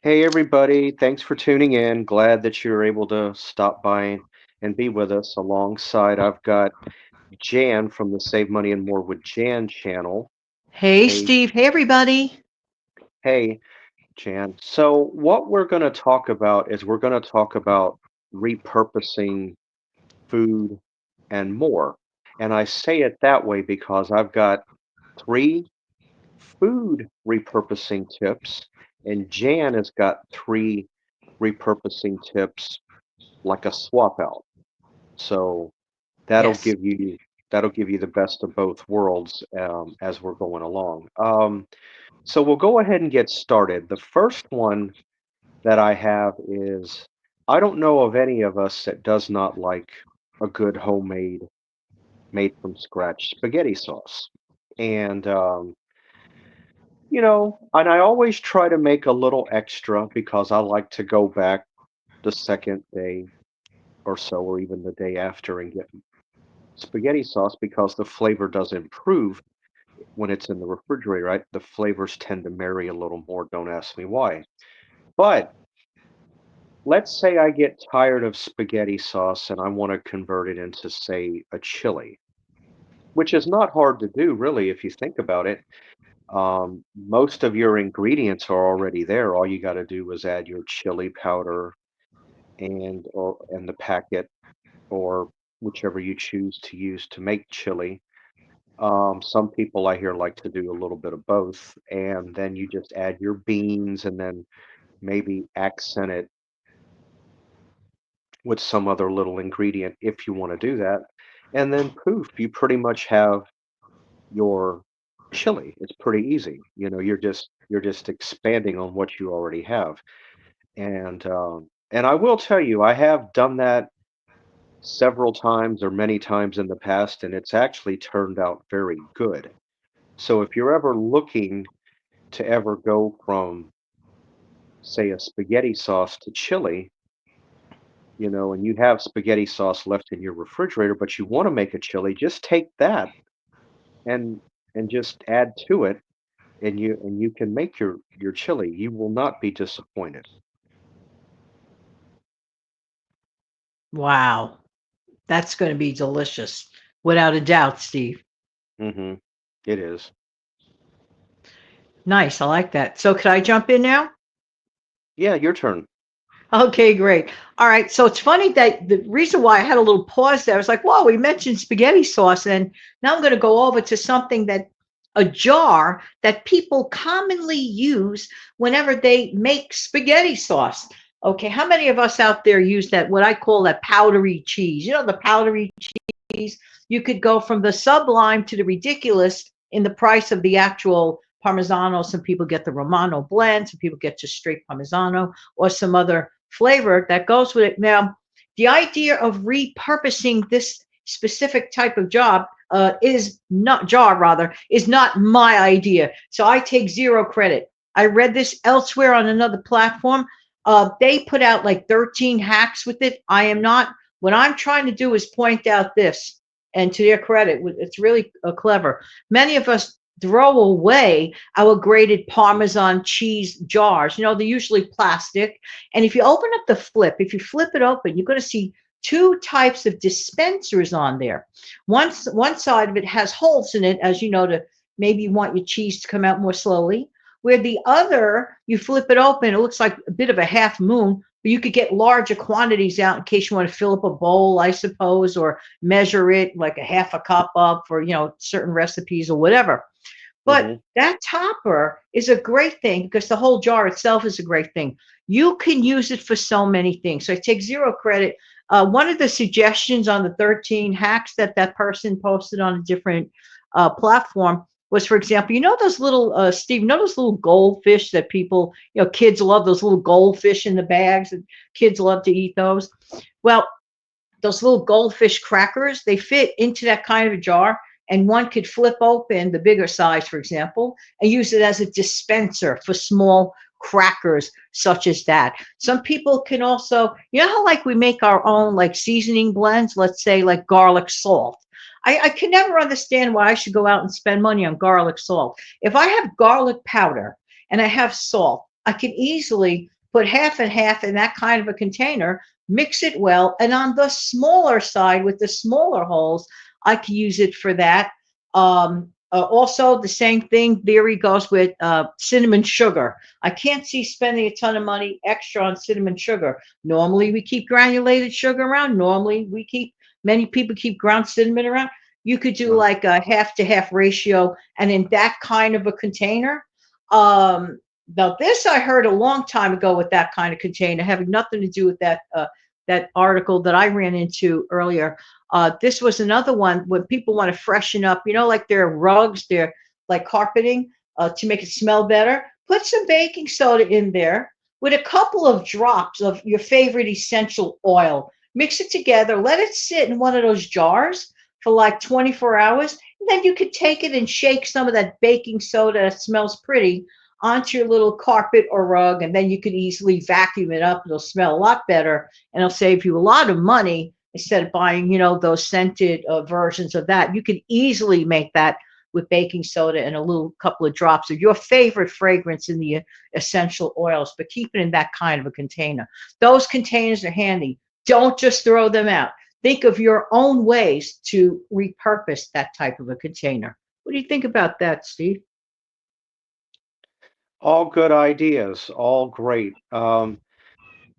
Hey everybody, thanks for tuning in. Glad that you're able to stop by and be with us. Alongside, I've got Jan from the Save Money and More with Jan channel. Hey, Hey, Steve. Hey, everybody. hey, Jan. So what we're going to talk about is we're going to talk about repurposing food and more. And I say it that way because I've got three food repurposing tips, and Jan has got three repurposing tips like a swap out. So that'll Yes. give you that'll give you the best of both worlds as we're going along. So we'll go ahead and get started. The first one that I have is I don't know of any of us that does not like a good homemade, made from scratch spaghetti sauce. And and I always try to make a little extra because I like to go back the second day or so, or even the day after, and get spaghetti sauce because the flavor does improve when it's in the refrigerator, right? The flavors tend to marry a little more. Don't ask me why. But let's say I get tired of spaghetti sauce and I want to convert it into, say, a chili, which is not hard to do, really, if you think about it. Most of your ingredients are already there. All you got to do is add your chili powder and the packet or whichever you choose to use to make chili. Some people I hear like to do a little bit of both, and then you just add your beans and then maybe accent it with some other little ingredient if you want to do that. And then poof, you pretty much have your chili. It's pretty easy. You're just expanding on what you already have. And I will tell you, I have done that several times or many times in the past, and it's actually turned out very good. So if you're ever looking to ever go from, say, a spaghetti sauce to chili, and you have spaghetti sauce left in your refrigerator, but you want to make a chili, just take that and just add to it, and you can make your chili. You will not be disappointed. Wow. That's going to be delicious. Without a doubt, Steve. Hmm. It is. Nice. I like that. So, could I jump in now? Yeah, your turn. Okay, great. All right. So, it's funny that the reason why I had a little pause there, I was like, whoa, we mentioned spaghetti sauce. And now I'm going to go over to something that a jar that people commonly use whenever they make spaghetti sauce. Okay. How many of us out there use that, what I call that powdery cheese? You know, the powdery cheese, you could go from the sublime to the ridiculous in the price of the actual Parmigiano. Some people get the Romano blend, some people get just straight Parmigiano or some other flavor that goes with it. Now, the idea of repurposing this specific type of is not my idea. So I take zero credit. I read this elsewhere on another platform. They put out like 13 hacks with it. I am not. What I'm trying to do is point out this, and to their credit, it's really clever. Many of us throw away our grated Parmesan cheese jars. You know, they're usually plastic. And if you open up the flip, if you flip it open, you're going to see two types of dispensers on there. One side of it has holes in it, as you know, to maybe you want your cheese to come out more slowly. Where the other, you flip it open, it looks like a bit of a half moon, but you could get larger quantities out in case you want to fill up a bowl, I suppose, or measure it like a half a cup up for, certain recipes or whatever. But Hmm. that topper is a great thing because the whole jar itself is a great thing. You can use it for so many things. So I take zero credit. One of the suggestions on the 13 hacks that that person posted on a different platform was, for example, those little, Steve, those little goldfish that people, kids love those little goldfish in the bags, and kids love to eat those. Well, those little goldfish crackers, they fit into that kind of a jar. And one could flip open the bigger size, for example, and use it as a dispenser for small crackers such as that. Some people can also, how like we make our own like seasoning blends, let's say like garlic salt. I can never understand why I should go out and spend money on garlic salt. If I have garlic powder and I have salt, I can easily put half and half in that kind of a container, mix it well, and on the smaller side with the smaller holes, I can use it for that. Also, the same thing theory goes with cinnamon sugar. I can't see spending a ton of money extra on cinnamon sugar. Normally, we keep granulated sugar around. Normally, many people keep ground cinnamon around. You could do Right. like a half to half ratio, and in that kind of a container. Um, Now, this I heard a long time ago with that kind of container, having nothing to do with that article that I ran into earlier. This was another one when people want to freshen up, like their rugs, their like carpeting, to make it smell better. Put some baking soda in there with a couple of drops of your favorite essential oil. Mix it together, let it sit in one of those jars for like 24 hours. And then you could take it and shake some of that baking soda that smells pretty onto your little carpet or rug, and then you could easily vacuum it up. It'll smell a lot better, and it'll save you a lot of money instead of buying, those scented versions of that. You can easily make that with baking soda and a little couple of drops of your favorite fragrance in the essential oils, but keep it in that kind of a container. Those containers are handy. Don't just throw them out. Think of your own ways to repurpose that type of a container. What do you think about that, Steve? All good ideas, all great.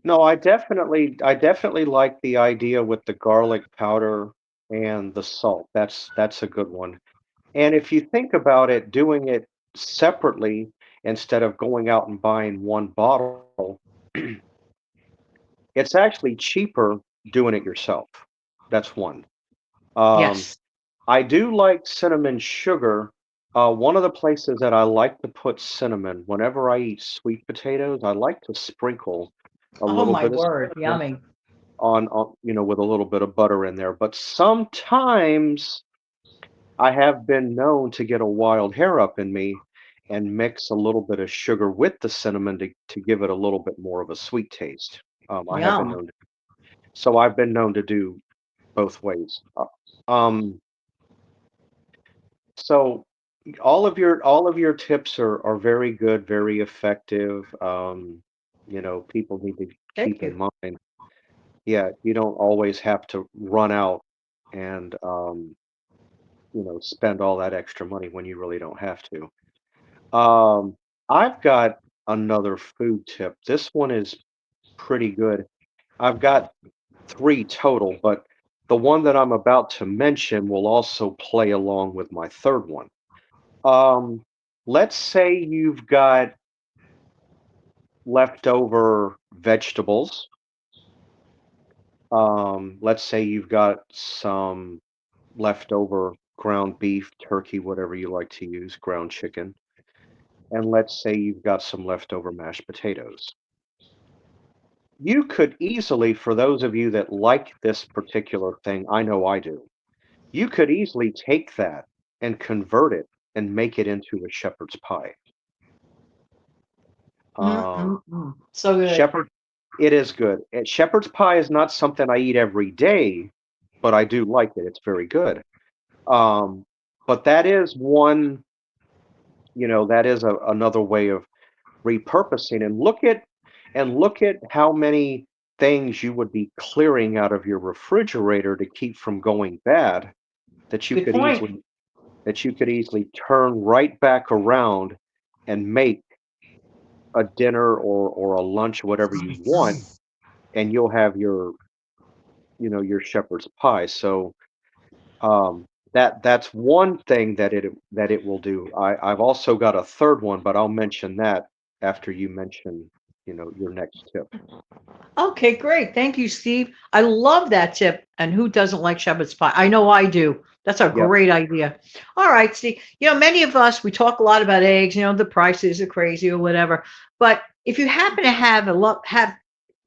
No, I definitely like the idea with the garlic powder and the salt. That's a good one. And if you think about it, doing it separately instead of going out and buying one bottle, it's actually cheaper doing it yourself. That's one. Um, Yes. I do like cinnamon sugar. One of the places that I like to put cinnamon whenever I eat sweet potatoes, I like to sprinkle a Oh little my bit of word, cinnamon yummy. on with a little bit of butter in there. But sometimes I have been known to get a wild hair up in me and mix a little bit of sugar with the cinnamon to give it a little bit more of a sweet taste. I have been Yum. known to, so I've been known to do both ways. Um, so all of your tips are very good, very effective. People need to Thank keep in you. mind. Yeah, you don't always have to run out and spend all that extra money when you really don't have to. I've got another food tip. This one is pretty good. I've got three total, but the one that I'm about to mention will also play along with my third one. Um, let's say you've got leftover vegetables. Let's say you've got some leftover ground beef, turkey, whatever you like to use, ground chicken. And let's say you've got some leftover mashed potatoes. You could easily, for those of you that like this particular thing, I know I do, you could easily take that and convert it and make it into a shepherd's pie. Um, So good. shepherd, it is good. And shepherd's pie is not something I eat every day, but I do like it. It's very good. Um, but that is one, that is another way of repurposing. And look at how many things you would be clearing out of your refrigerator to keep from going bad that you Good could point. easily that you could easily turn right back around and make a dinner or a lunch, whatever you want, and you'll have your shepherd's pie. So that's one thing that it will do. I've also got a third one, but I'll mention that after you mention, your next tip. Okay, great. Thank you, Steve. I love that tip. And who doesn't like shepherd's pie? I know I do. That's a Yep. great idea. All right, Steve. Many of us, we talk a lot about eggs, the prices are crazy or whatever. But if you happen to have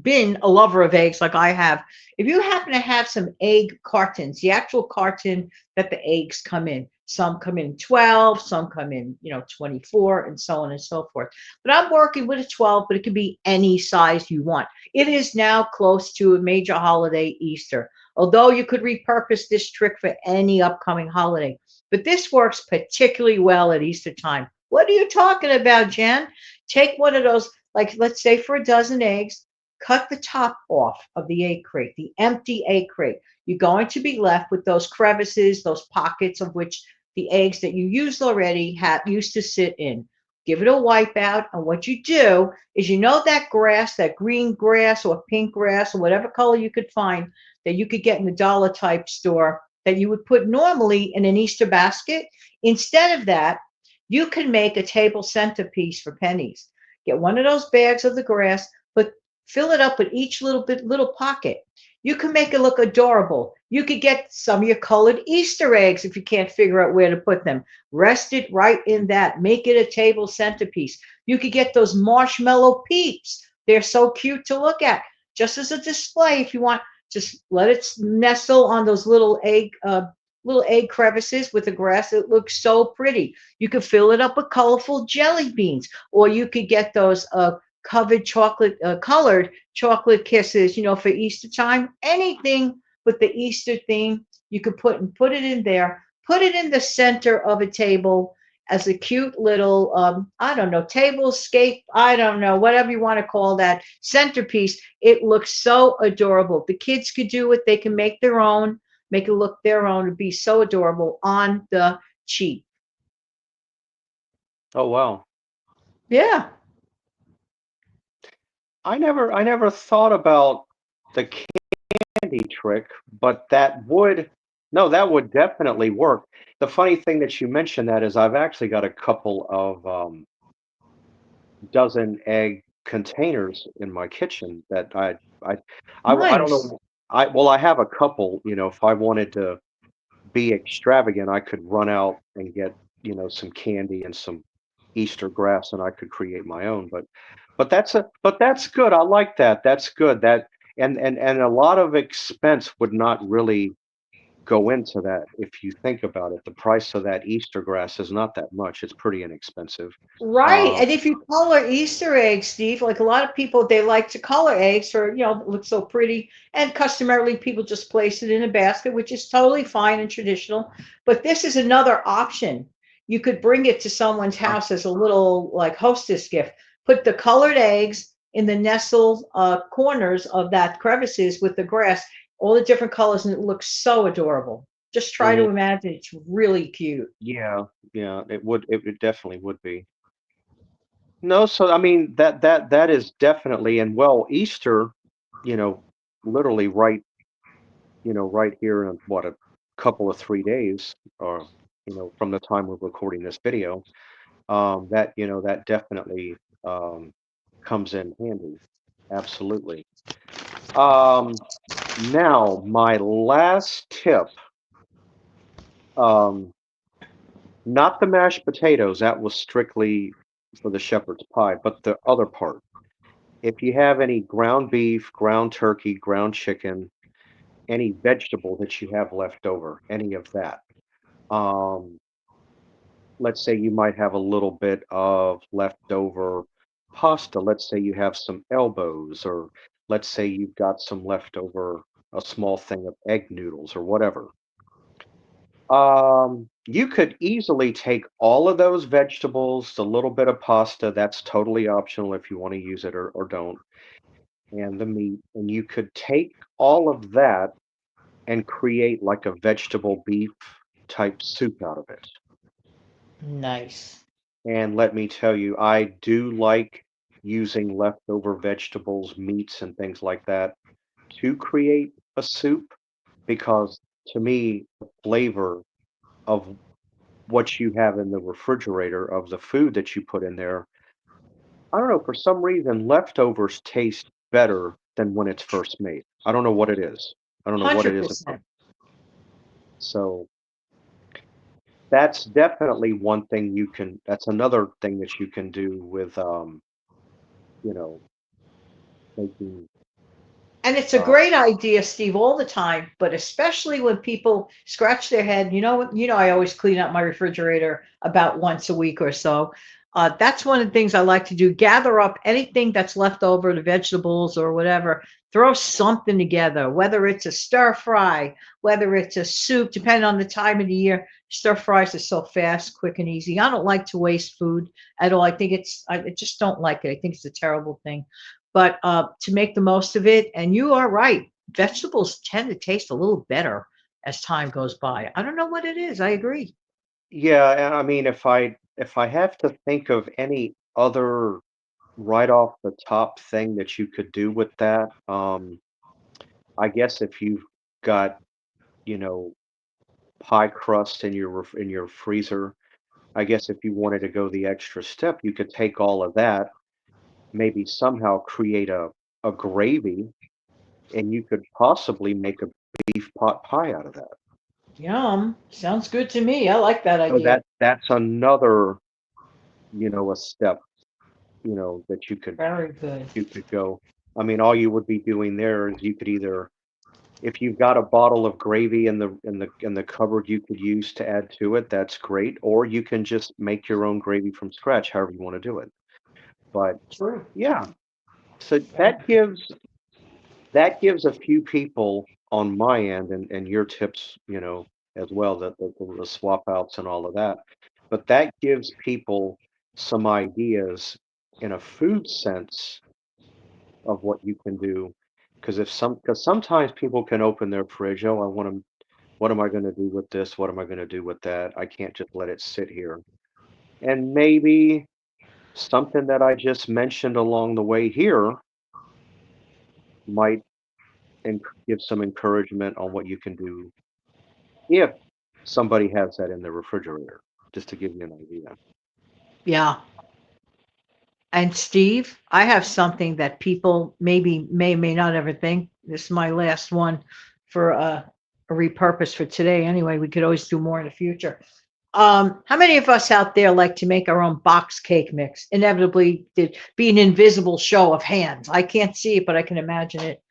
been a lover of eggs like I have, if you happen to have some egg cartons, the actual carton that the eggs come in, some come in 12, some come in, 24, and so on and so forth. But I'm working with a 12, but it can be any size you want. It is now close to a major holiday, Easter, although you could repurpose this trick for any upcoming holiday. But this works particularly well at Easter time. What are you talking about, Jen? Take one of those like let's say for a dozen eggs, cut the top off of the egg crate, the empty egg crate. You're going to be left with those crevices, those pockets of which the eggs that you used already have used to sit in. Give it a wipe out, and what you do is, that grass, that green grass or pink grass or whatever color you could find that you could get in the dollar type store that you would put normally in an Easter basket. Instead of that, you can make a table centerpiece for pennies. Get one of those bags of the grass, but fill it up with each little pocket. You can make it look adorable. You could get some of your colored Easter eggs if you can't figure out where to put them. Rest it right in that. Make it a table centerpiece. You could get those marshmallow peeps. They're so cute to look at. Just as a display, if you want, just let it nestle on those little egg crevices with the grass. It looks so pretty. You could fill it up with colorful jelly beans, or you could get those covered colored chocolate kisses, for Easter time. Anything with the Easter theme, you could put it in there. Put it in the center of a table as a cute little, I don't know, table scape. I don't know, whatever you want to call that centerpiece. It looks so adorable. The kids could do it. They can make their own, make it look their own. It'd be so adorable on the cheap. Oh wow. Yeah, I never thought about the candy trick, but that would definitely work. The funny thing that you mentioned that is I've actually got a couple of dozen egg containers in my kitchen that I don't nice. know. I have a couple. If I wanted to be extravagant, I could run out and get some candy and some Easter grass, and I could create my own. But that's good. I like that. That's good. And a lot of expense would not really go into that if you think about it. The price of that Easter grass is not that much. It's pretty inexpensive. Right. Um, And if you color Easter eggs, Steve, like a lot of people, they like to color eggs for, it looks so pretty. And customarily, people just place it in a basket, which is totally fine and traditional. But this is another option. You could bring it to someone's yeah. house as a little like hostess gift. Put the colored eggs in the nestled corners of that crevices with the grass, all the different colors, and it looks so adorable. Just try to Mhm. imagine. It's really cute. Yeah, yeah, it definitely would be. No, so I mean that is definitely, and well, Easter, you know, literally right here in what, a couple of 3 days, or from the time we're recording this video, that definitely um comes in handy. Absolutely. Um Now my last tip, um not the mashed potatoes, that was strictly for the shepherd's pie, but the other part. If you have any ground beef, ground turkey, ground chicken, any vegetable that you have left over, any of that. Um, let's say you might have a little bit of leftover pasta. Let's say you have some elbows, or let's say you've got some leftover, a small thing of egg noodles or whatever. You could easily take all of those vegetables, the little bit of pasta, that's totally optional if you want to use it or don't, and the meat, and you could take all of that and create like a vegetable beef type soup out of it. Nice. And let me tell you, I do like using leftover vegetables, meats, and things like that to create a soup, because to me, the flavor of what you have in the refrigerator, of the food that you put in there, I don't know, for some reason, leftovers taste better than when it's first made. I don't know what it is. I don't know what it is about. 100%. So that's definitely one thing that's another thing that you can do with, you know, making, And it's a uh, great idea, Steve, all the time, but especially when people scratch their head. I always clean out my refrigerator about once a week or so. That's one of the things I like to do. Gather up anything that's left over, the vegetables or whatever. Throw something together, whether it's a stir fry, whether it's a soup, depending on the time of the year. Stir fries are so fast, quick, and easy. I don't like to waste food at all. I just don't like it. I think it's a terrible thing. But to make the most of it, and you are right, vegetables tend to taste a little better as time goes by. I don't know what it is. I agree. Yeah, and I mean, if I have to think of any other right off the top thing that you could do with that, I guess if you've got, you know, pie crust in your freezer, I guess if you wanted to go the extra step, you could take all of that, maybe somehow create a gravy, and you could possibly make a beef pot pie out of that. Yum. Sounds good to me. I like that So idea. that's another, a step, that Very good. you could go. I mean, all you would be doing there is you could either, if you've got a bottle of gravy in the cupboard you could use to add to it, that's great. Or you can just make your own gravy from scratch, however you want to do it. But True. yeah, so Very that gives a few people on my end, and your tips, as well, the swap outs and all of that. But that gives people some ideas in a food sense of what you can do. Because sometimes people can open their fridge. Oh, what am I going to do with this? What am I going to do with that? I can't just let it sit here. And maybe something that I just mentioned along the way here might give some encouragement on what you can do if somebody has that in their refrigerator, just to give you an idea. Yeah. And Steve, I have something that people maybe may not ever think. This is my last one for a repurpose for today. Anyway, we could always do more in the future. How many of us out there like to make our own box cake mix? Inevitably, there'd be an invisible show of hands. I can't see it, but I can imagine it.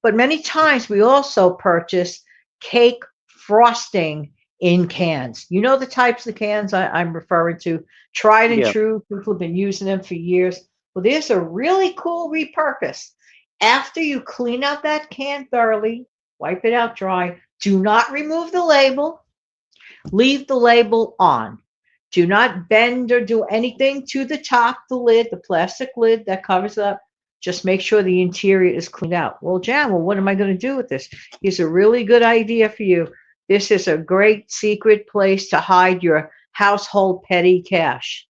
But many times we also purchase cake frosting in cans. You know the types of cans I'm referring to, tried and Yeah. true. People have been using them for years. Well, there's a really cool repurpose. After you clean out that can thoroughly, wipe it out dry, do not remove the label, leave the label on. Do not bend or do anything to the top, the lid, the plastic lid that covers up. Just make sure the interior is cleaned out. Well, Jan, well, what am I going to do with this? Here's a really good idea for you. This is a great secret place to hide your household petty cash.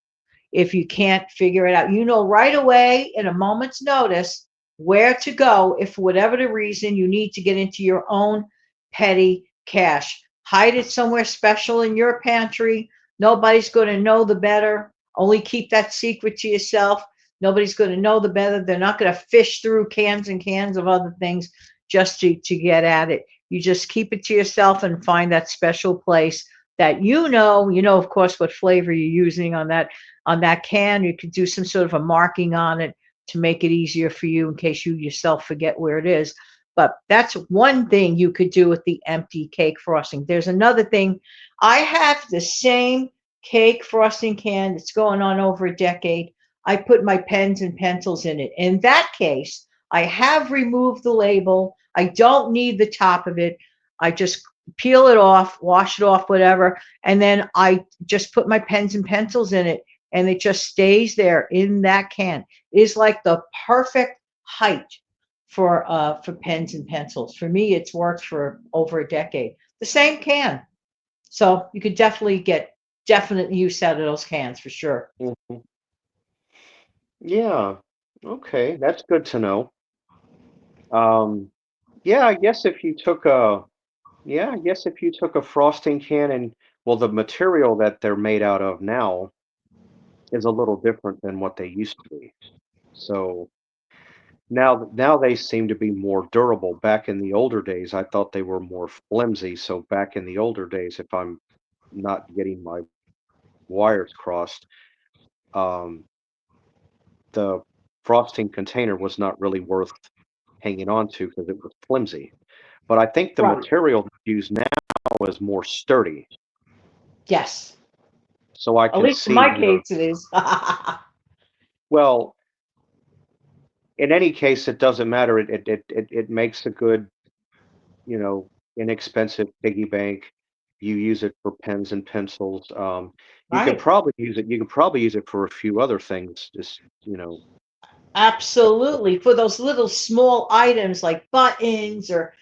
If you can't figure it out, you know right away in a moment's notice where to go if, for whatever the reason, you need to get into your own petty cash. Hide it somewhere special in your pantry. Nobody's going to know the better. Only keep that secret to yourself. Nobody's going to know the better. They're not going to fish through cans and cans of other things just to get at it. You just keep it to yourself and find that special place that of course, what flavor you're using on that can. You could do some sort of a marking on it to make it easier for you in case you yourself forget where it is. But that's one thing you could do with the empty cake frosting. There's another thing. I have the same cake frosting can that's going on over a decade. I put my pens and pencils in it. In that case, I have removed the label. I don't need the top of it. I just peel it off, wash it off, whatever, and then I just put my pens and pencils in it, and it just stays there in that can. It is like the perfect height for pens and pencils. For me, it's worked for over a decade. The same can, so you could definitely get definite use out of those cans for sure. Mhm. Yeah. Okay, that's good to know. Um, yeah, I guess if you took a frosting can and, well, the material that they're made out of now is a little different than what they used to be. So now they seem to be more durable. Back in the older days, I thought they were more flimsy. So back in the older days, if I'm not getting my wires crossed, um, the frosting container was not really worth hanging on to because it was flimsy. But I think the Right. material that's used now is more sturdy. Yes. so I At can least in see my where. case, it is. Well, in any case, it doesn't matter. It makes a good, you know, inexpensive piggy bank. You use it for pens and pencils. You could Right. probably use it. You could probably use it for a few other things. Just, you know. Absolutely. For those little small items like buttons or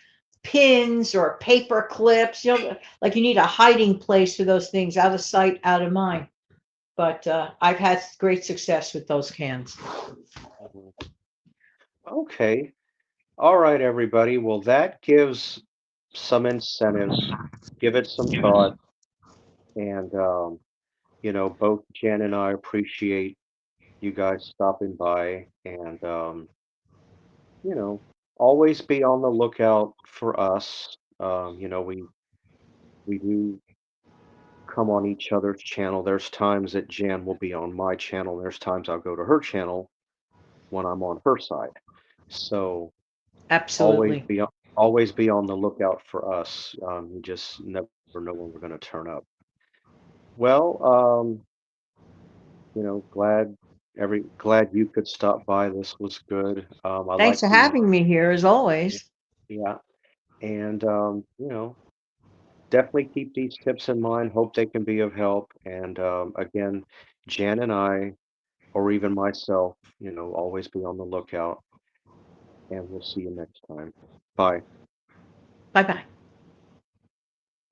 pins or paper clips, like you need a hiding place for those things, out of sight, out of mind. But I've had great success with those cans. Mhm. Okay. All right, everybody. Well, that gives some incentives. Give it some thought, and both Jen and I appreciate you guys stopping by, and you know, always be on the lookout for us. We do come on each other's channel. There's times that Jan will be on my channel. There's times I'll go to her channel when I'm on her side. So always Absolutely. be on, always be on the lookout for us. You just never know when we're going to turn up. Well, glad you could stop by. This was good. I Thanks like for the having me here as always. yeah, and definitely keep these tips in mind. Hope they can be of help. And again, Jan and I, or even myself, always be on the lookout. And we'll see you next time. Bye. Bye bye.